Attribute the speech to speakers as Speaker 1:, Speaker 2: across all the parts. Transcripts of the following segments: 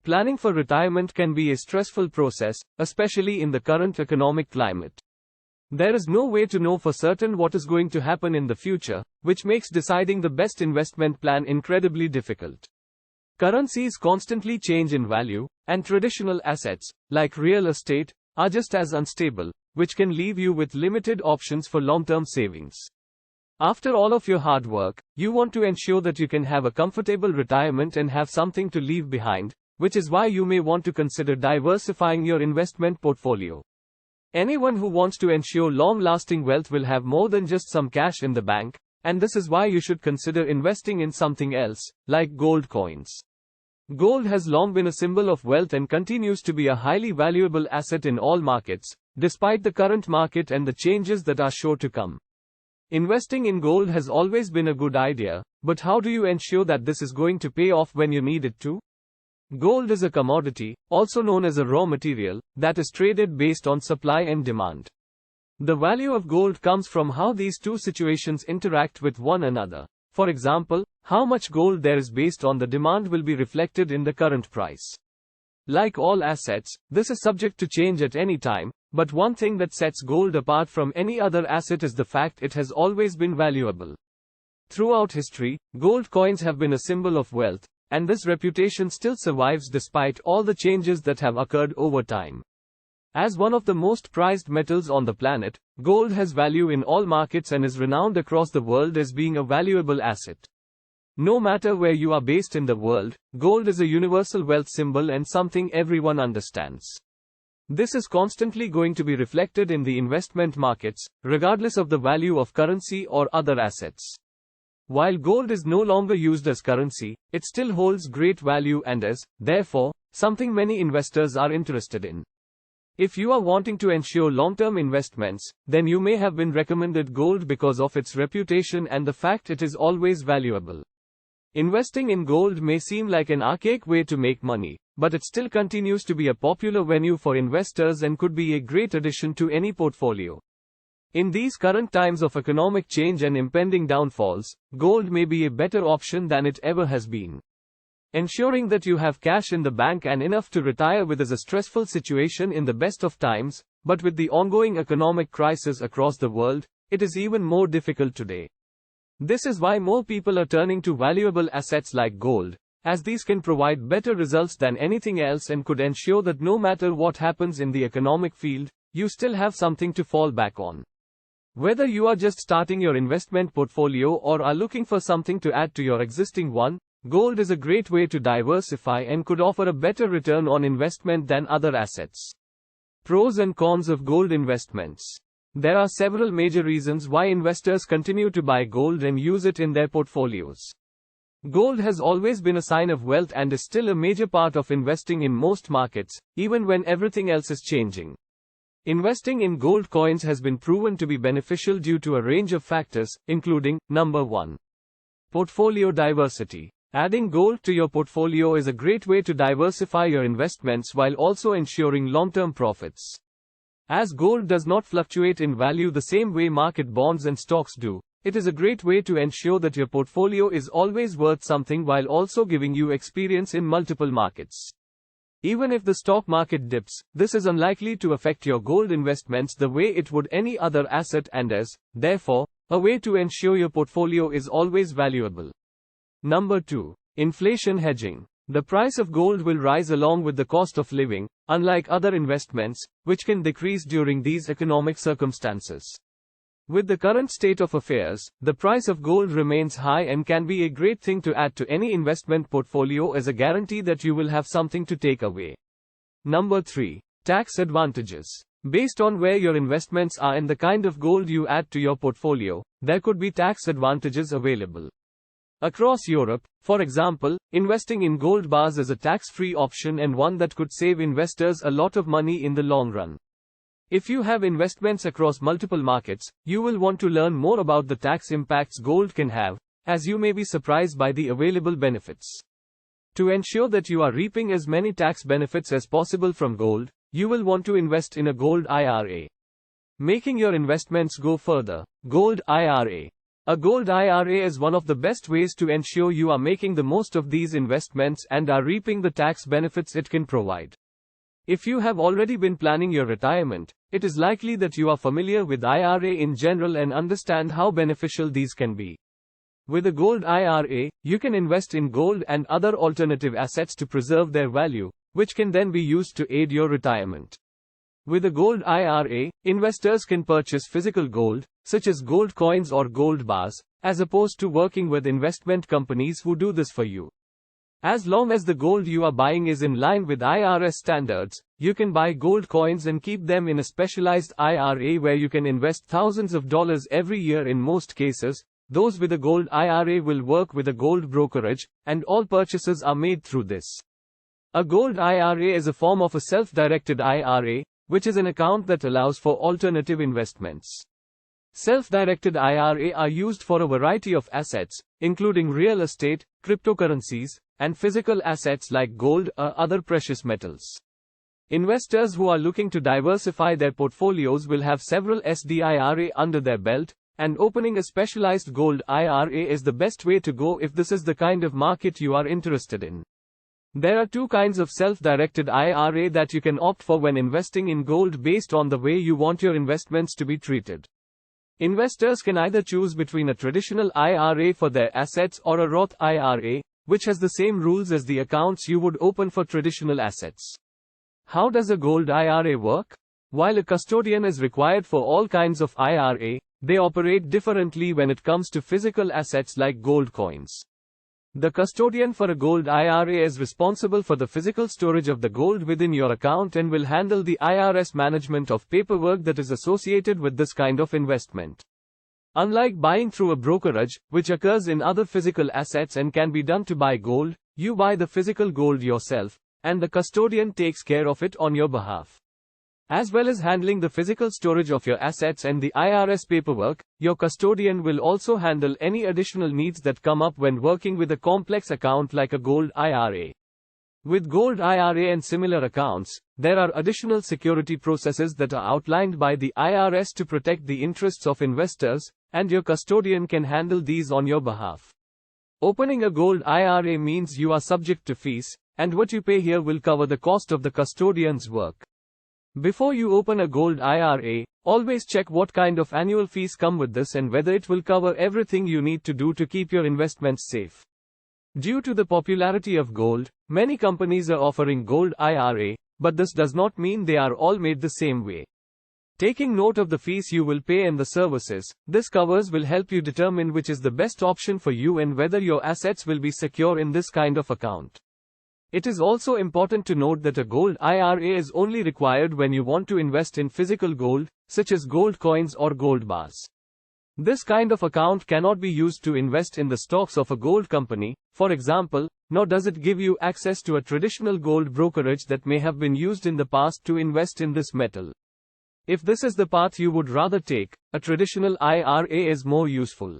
Speaker 1: planning for retirement can be a stressful process, especially in the current economic climate. There is no way to know for certain what is going to happen in the future, which makes deciding the best investment plan incredibly difficult. Currencies constantly change in value, and traditional assets, like real estate, are just as unstable, which can leave you with limited options for long-term savings. After all of your hard work, you want to ensure that you can have a comfortable retirement and have something to leave behind, which is why you may want to consider diversifying your investment portfolio. Anyone who wants to ensure long-lasting wealth will have more than just some cash in the bank, and this is why you should consider investing in something else, like gold coins. Gold has long been a symbol of wealth and continues to be a highly valuable asset in all markets, despite the current market and the changes that are sure to come. Investing in gold has always been a good idea, but how do you ensure that this is going to pay off when you need it to? Gold is a commodity, also known as a raw material, that is traded based on supply and demand. The value of gold comes from how these two situations interact with one another. For example, how much gold there is based on the demand will be reflected in the current price. Like all assets, this is subject to change at any time, but one thing that sets gold apart from any other asset is the fact it has always been valuable. Throughout history, gold coins have been a symbol of wealth, and this reputation still survives despite all the changes that have occurred over time. As one of the most prized metals on the planet, gold has value in all markets and is renowned across the world as being a valuable asset. No matter where you are based in the world, gold is a universal wealth symbol and something everyone understands. This is constantly going to be reflected in the investment markets, regardless of the value of currency or other assets. While gold is no longer used as currency, it still holds great value and is, therefore, something many investors are interested in. If you are wanting to ensure long-term investments, then you may have been recommended gold because of its reputation and the fact it is always valuable. Investing in gold may seem like an archaic way to make money, but it still continues to be a popular venue for investors and could be a great addition to any portfolio. In these current times of economic change and impending downfalls, gold may be a better option than it ever has been. Ensuring that you have cash in the bank and enough to retire with is a stressful situation in the best of times, but with the ongoing economic crisis across the world, it is even more difficult today. This is why more people are turning to valuable assets like gold, as these can provide better results than anything else and could ensure that no matter what happens in the economic field, you still have something to fall back on. Whether you are just starting your investment portfolio or are looking for something to add to your existing one, gold is a great way to diversify and could offer a better return on investment than other assets. Pros and cons of gold investments. There are several major reasons why investors continue to buy gold and use it in their portfolios. Gold has always been a sign of wealth and is still a major part of investing in most markets, even when everything else is changing. Investing in gold coins has been proven to be beneficial due to a range of factors, including, number 1. Portfolio diversity. Adding gold to your portfolio is a great way to diversify your investments while also ensuring long-term profits. As gold does not fluctuate in value the same way market bonds and stocks do, it is a great way to ensure that your portfolio is always worth something while also giving you experience in multiple markets. Even if the stock market dips, this is unlikely to affect your gold investments the way it would any other asset and is, therefore, a way to ensure your portfolio is always valuable. Number 2. Inflation hedging. The price of gold will rise along with the cost of living, unlike other investments, which can decrease during these economic circumstances. With the current state of affairs, the price of gold remains high and can be a great thing to add to any investment portfolio as a guarantee that you will have something to take away. Number 3. Tax advantages. Based on where your investments are and the kind of gold you add to your portfolio, there could be tax advantages available. Across Europe, for example, investing in gold bars is a tax-free option and one that could save investors a lot of money in the long run. If you have investments across multiple markets, you will want to learn more about the tax impacts gold can have, as you may be surprised by the available benefits. To ensure that you are reaping as many tax benefits as possible from gold, you will want to invest in a gold IRA. Making your investments go further. Gold IRA. A gold IRA is one of the best ways to ensure you are making the most of these investments and are reaping the tax benefits it can provide. If you have already been planning your retirement, it is likely that you are familiar with IRA in general and understand how beneficial these can be. With a gold IRA, you can invest in gold and other alternative assets to preserve their value, which can then be used to aid your retirement. With a gold IRA, investors can purchase physical gold, such as gold coins or gold bars, as opposed to working with investment companies who do this for you. As long as the gold you are buying is in line with IRS standards, you can buy gold coins and keep them in a specialized IRA where you can invest thousands of dollars every year in most cases. Those with a gold IRA will work with a gold brokerage, and all purchases are made through this. A gold IRA is a form of a self-directed IRA, which is an account that allows for alternative investments. Self-directed IRA are used for a variety of assets, including real estate, cryptocurrencies, and physical assets like gold or other precious metals. Investors who are looking to diversify their portfolios will have several SDIRA under their belt, and opening a specialized gold IRA is the best way to go if this is the kind of market you are interested in. There are two kinds of self-directed IRA that you can opt for when investing in gold based on the way you want your investments to be treated. Investors can either choose between a traditional IRA for their assets or a Roth IRA, which has the same rules as the accounts you would open for traditional assets. How does a gold IRA work? While a custodian is required for all kinds of IRA, they operate differently when it comes to physical assets like gold coins. The custodian for a gold IRA is responsible for the physical storage of the gold within your account and will handle the IRS management of paperwork that is associated with this kind of investment. Unlike buying through a brokerage, which occurs in other physical assets and can be done to buy gold, you buy the physical gold yourself, and the custodian takes care of it on your behalf. As well as handling the physical storage of your assets and the IRS paperwork, your custodian will also handle any additional needs that come up when working with a complex account like a gold IRA. With gold IRA and similar accounts, there are additional security processes that are outlined by the IRS to protect the interests of investors, and your custodian can handle these on your behalf. Opening a gold IRA means you are subject to fees, and what you pay here will cover the cost of the custodian's work. Before you open a gold IRA, always check what kind of annual fees come with this and whether it will cover everything you need to do to keep your investments safe. Due to the popularity of gold, many companies are offering gold IRA, but this does not mean they are all made the same way. Taking note of the fees you will pay and the services this covers will help you determine which is the best option for you and whether your assets will be secure in this kind of account. It is also important to note that a gold IRA is only required when you want to invest in physical gold, such as gold coins or gold bars. This kind of account cannot be used to invest in the stocks of a gold company, for example, nor does it give you access to a traditional gold brokerage that may have been used in the past to invest in this metal. If this is the path you would rather take, a traditional IRA is more useful.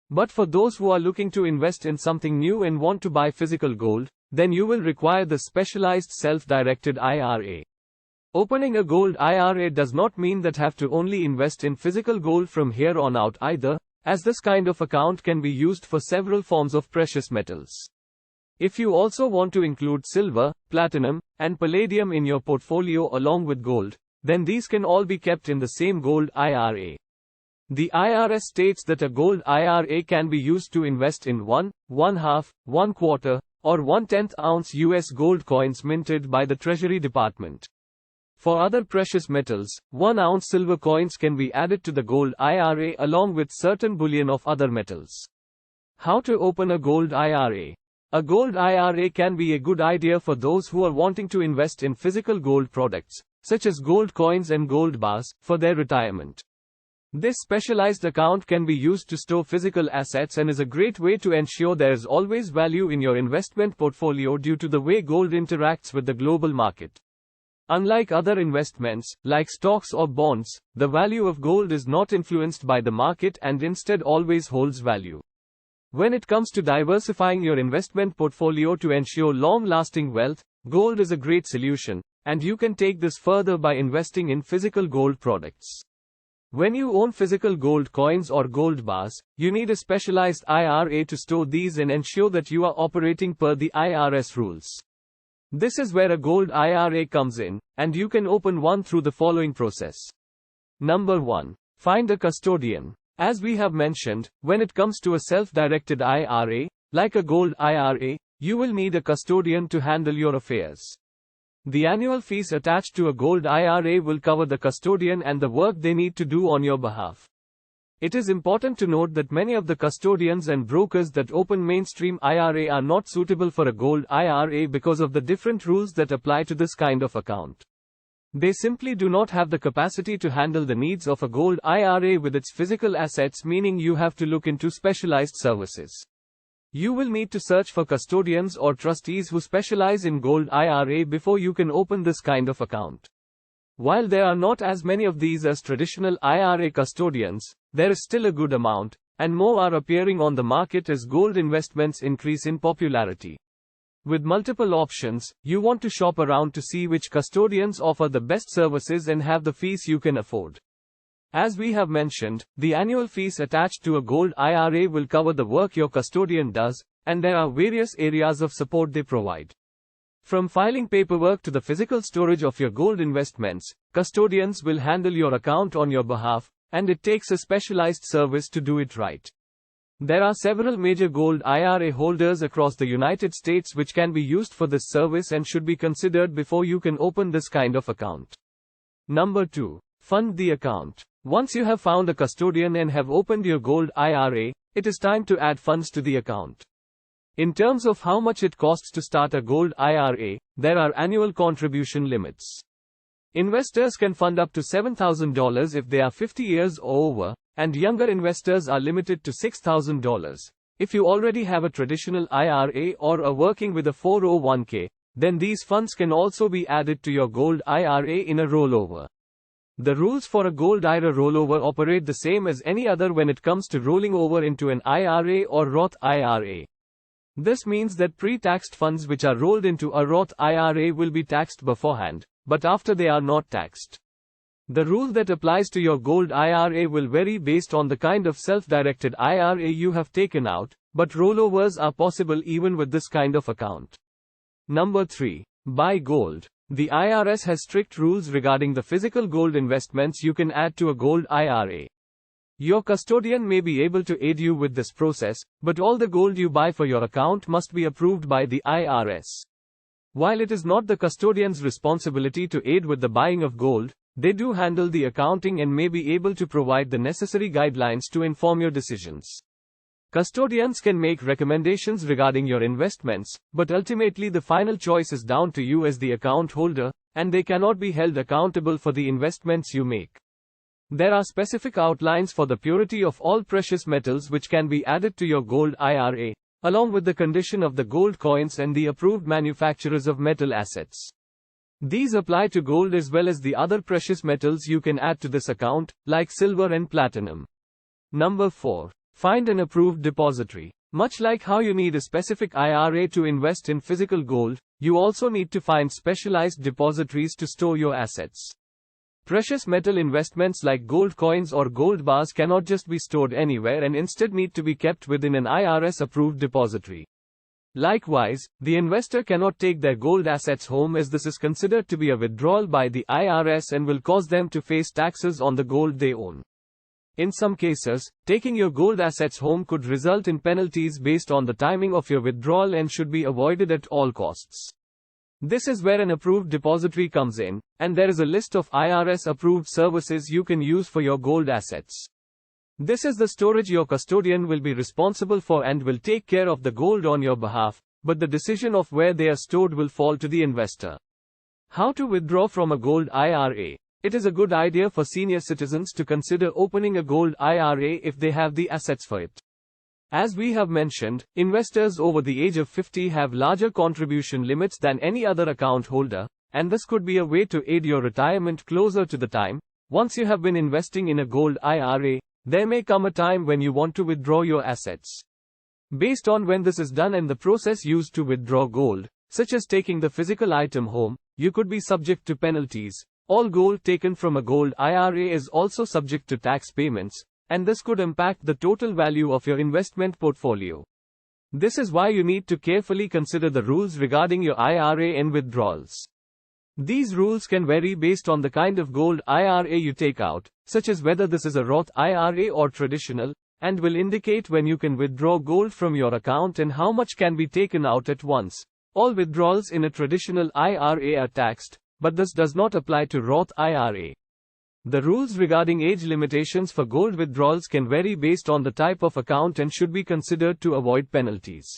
Speaker 1: But for those who are looking to invest in something new and want to buy physical gold, then you will require the specialized self-directed IRA. Opening a gold IRA does not mean that have to only invest in physical gold from here on out either, as this kind of account can be used for several forms of precious metals. If you also want to include silver, platinum, and palladium in your portfolio along with gold, then these can all be kept in the same gold IRA. The IRS states that a gold IRA can be used to invest in 1, 1/2, 1/4, or 1/10 ounce US gold coins minted by the Treasury Department. For other precious metals, 1 ounce silver coins can be added to the gold IRA along with certain bullion of other metals. How to open a gold IRA? A gold IRA can be a good idea for those who are wanting to invest in physical gold products, such as gold coins and gold bars, for their retirement. This specialized account can be used to store physical assets and is a great way to ensure there is always value in your investment portfolio due to the way gold interacts with the global market. Unlike other investments, like stocks or bonds, the value of gold is not influenced by the market and instead always holds value. When it comes to diversifying your investment portfolio to ensure long-lasting wealth, gold is a great solution, and you can take this further by investing in physical gold products. When you own physical gold coins or gold bars, you need a specialized IRA to store these and ensure that you are operating per the IRS rules. This is where a gold IRA comes in, and you can open one through the following process. Number 1. Find a custodian. As we have mentioned, when it comes to a self-directed IRA, like a gold IRA, you will need a custodian to handle your affairs. The annual fees attached to a gold IRA will cover the custodian and the work they need to do on your behalf. It is important to note that many of the custodians and brokers that open mainstream IRA are not suitable for a gold IRA because of the different rules that apply to this kind of account. They simply do not have the capacity to handle the needs of a gold IRA with its physical assets, meaning you have to look into specialized services. You will need to search for custodians or trustees who specialize in gold IRA before you can open this kind of account. While there are not as many of these as traditional IRA custodians, there is still a good amount, and more are appearing on the market as gold investments increase in popularity. With multiple options, you want to shop around to see which custodians offer the best services and have the fees you can afford. As we have mentioned, the annual fees attached to a gold IRA will cover the work your custodian does, and there are various areas of support they provide. From filing paperwork to the physical storage of your gold investments, custodians will handle your account on your behalf, and it takes a specialized service to do it right. There are several major gold IRA holders across the United States which can be used for this service and should be considered before you can open this kind of account. Number 2. Fund the account. Once you have found a custodian and have opened your gold IRA, it is time to add funds to the account. In terms of how much it costs to start a gold IRA, there are annual contribution limits. Investors can fund up to $7,000 if they are 50 years or over, and younger investors are limited to $6,000. If you already have a traditional IRA or are working with a 401k, then these funds can also be added to your gold IRA in a rollover. The rules for a gold IRA rollover operate the same as any other when it comes to rolling over into an IRA or Roth IRA. This means that pre-taxed funds which are rolled into a Roth IRA will be taxed beforehand, but after they are not taxed. The rule that applies to your gold IRA will vary based on the kind of self-directed IRA you have taken out, but rollovers are possible even with this kind of account. Number 3. Buy gold. The IRS has strict rules regarding the physical gold investments you can add to a gold IRA. Your custodian may be able to aid you with this process, but all the gold you buy for your account must be approved by the IRS. While it is not the custodian's responsibility to aid with the buying of gold, they do handle the accounting and may be able to provide the necessary guidelines to inform your decisions. Custodians can make recommendations regarding your investments, but ultimately the final choice is down to you as the account holder, and they cannot be held accountable for the investments you make. There are specific outlines for the purity of all precious metals which can be added to your gold IRA, along with the condition of the gold coins and the approved manufacturers of metal assets. These apply to gold as well as the other precious metals you can add to this account, like silver and platinum. Number 4. Find an approved depository. Much like how you need a specific IRA to invest in physical gold, you also need to find specialized depositories to store your assets. Precious metal investments like gold coins or gold bars cannot just be stored anywhere and instead need to be kept within an IRS-approved depository. Likewise, the investor cannot take their gold assets home as this is considered to be a withdrawal by the IRS and will cause them to face taxes on the gold they own. In some cases, taking your gold assets home could result in penalties based on the timing of your withdrawal and should be avoided at all costs. This is where an approved depository comes in, and there is a list of IRS-approved services you can use for your gold assets. This is the storage your custodian will be responsible for and will take care of the gold on your behalf, but the decision of where they are stored will fall to the investor. How to withdraw from a gold IRA? It is a good idea for senior citizens to consider opening a gold IRA if they have the assets for it. As we have mentioned, investors over the age of 50 have larger contribution limits than any other account holder, and this could be a way to aid your retirement closer to the time. Once you have been investing in a gold IRA, there may come a time when you want to withdraw your assets. Based on when this is done and the process used to withdraw gold, such as taking the physical item home, you could be subject to penalties, All gold taken from a gold IRA is also subject to tax payments, and this could impact the total value of your investment portfolio. This is why you need to carefully consider the rules regarding your IRA and withdrawals. These rules can vary based on the kind of gold IRA you take out, such as whether this is a Roth IRA or traditional, and will indicate when you can withdraw gold from your account and how much can be taken out at once. All withdrawals in a traditional IRA are taxed, but this does not apply to Roth IRA. The rules regarding age limitations for gold withdrawals can vary based on the type of account and should be considered to avoid penalties.